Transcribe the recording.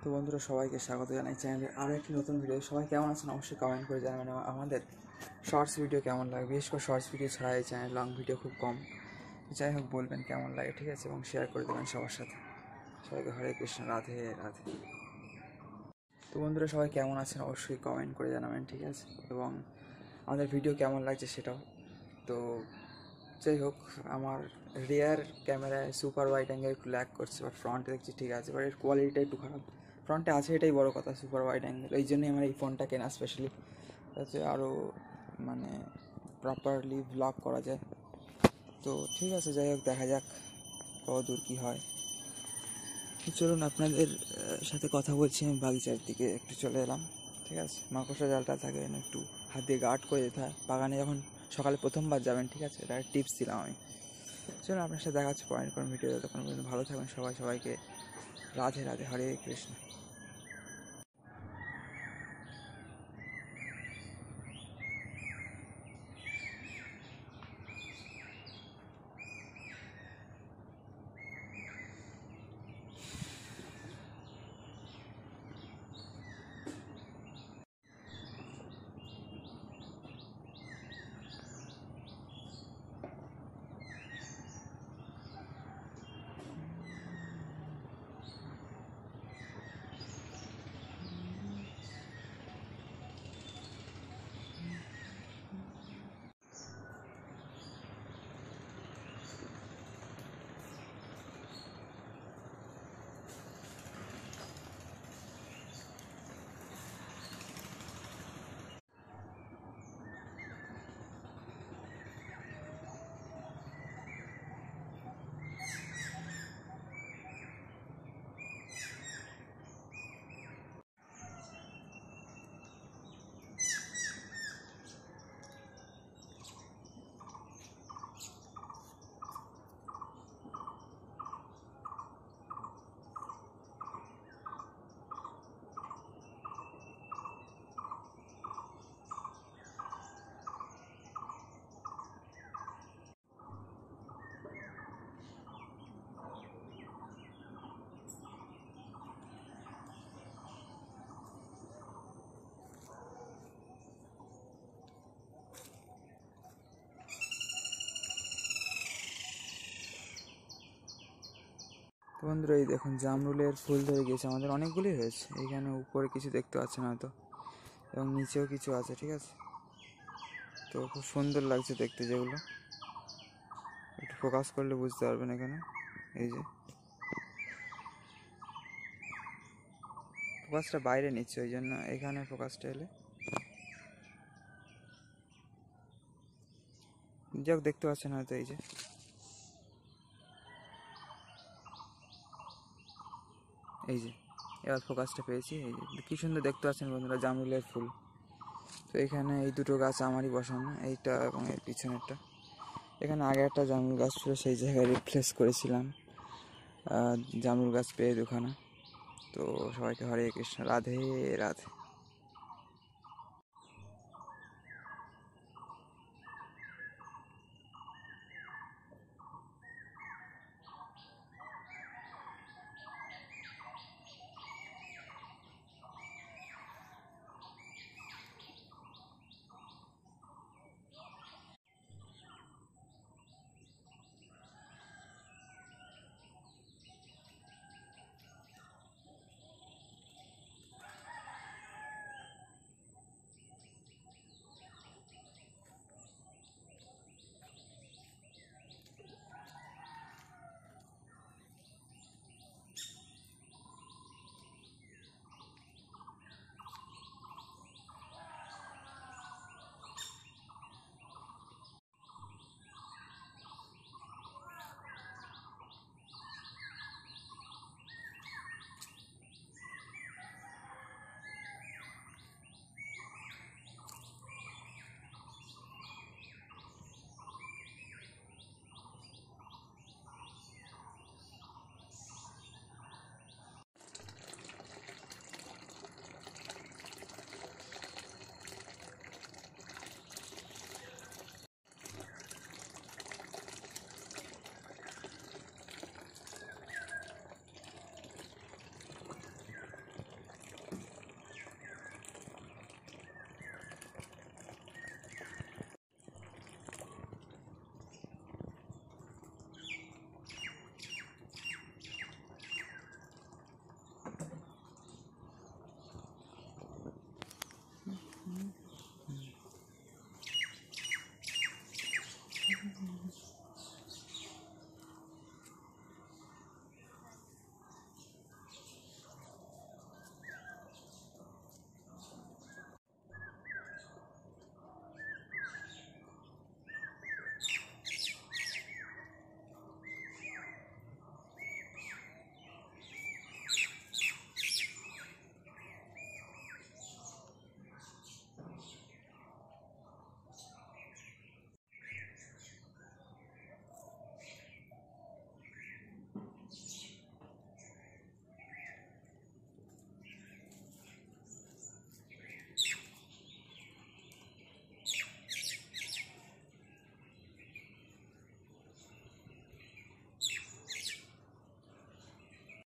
তো বন্ধুরা, সবাইকে স্বাগত জানাই চ্যানেলে আরও একটি নতুন ভিডিও। সবাই কেমন আছেন অবশ্যই কমেন্ট করে জানাবেন। আমাদের শর্টস ভিডিও কেমন লাগে, বিশেষ করে শর্টস ভিডিও ছাড়া এই চ্যানেল লং ভিডিও খুব কম। যাই হোক, বলবেন কেমন লাগে, ঠিক আছে, এবং শেয়ার করে দেবেন সবার সাথে। সবাইকে হরে কৃষ্ণ, রাধে রাধে। তো বন্ধুরা, সবাই কেমন আছেন অবশ্যই কমেন্ট করে জানাবেন, ঠিক আছে, এবং আমাদের ভিডিও কেমন লাগছে সেটাও। তো যাই হোক, আমার রিয়ার ক্যামেরায় সুপার ওয়াইড অ্যাঙ্গেল একটু ল্যাগ করছে, বাট ফ্রন্টে দেখছি ঠিক আছে, বাট এর কোয়ালিটিটা একটু খারাপ। ফ্রন্টে আছে, এটাই বড় কথা, সুপার ওয়াইড অ্যাঙ্গেল। এই জন্যই আমার এই ফোনটা কেনা স্পেশালি, যাতে আরও মানে প্রপারলি ব্লগ করা যায়। তো ঠিক আছে, যাই হোক, দেখা যাক কত দূর কী হয়। চলুন, আপনাদের সাথে কথা বলছি। আমি বাগিচার দিকে একটু চলে এলাম, ঠিক আছে। মাকড়সা জালটা থাকে না, একটু হাত দিয়ে গার্ড করে যেতে হয় বাগানে যখন সকালে প্রথমবার যাবেন, ঠিক আছে, এটা টিপস দিলাম আমি। চলুন, আপনার সাথে দেখা হচ্ছে পয়েন্ট কোন ভিডিও। তখন পর্যন্ত ভালো থাকবেন সবাই, সবাইকে রাধে রাধে, হরে কৃষ্ণ। তো বন্ধুরা, এই দেখুন, জামরুলের ফুল ধরে গিয়েছে, আমাদের অনেকগুলোই হয়েছে। এইখানে উপরে কিছু দেখতে পাচ্ছেন হয়তো, এবং নিচেও কিছু আছে, ঠিক আছে। তো খুব সুন্দর লাগছে দেখতে, যেগুলো একটু ফোকাস করলে বুঝতে পারবেন। এখানে এই যে ফোকাসটা বাইরে নিচ্ছে, ওই জন্য এখানে ফোকাসটা এলে যাক দেখতে পাচ্ছেন হয়তো। এই যে এবার ফোকাসটা পেয়েছি। এই যে কী সুন্দর দেখতে পাচ্ছেন বন্ধুরা, জামরুলের ফুল। তো এখানে এই দুটো গাছ আমারই বসানো, এইটা এবং এর পিছনেরটা। এখানে আগে একটা জামরুল গাছ ছিল, সেই জায়গায় রিপ্লেস করেছিলাম জামরুল গাছ পেয়ে দুখানা। তো সবাইকে হরে কৃষ্ণ, রাধে রাধে।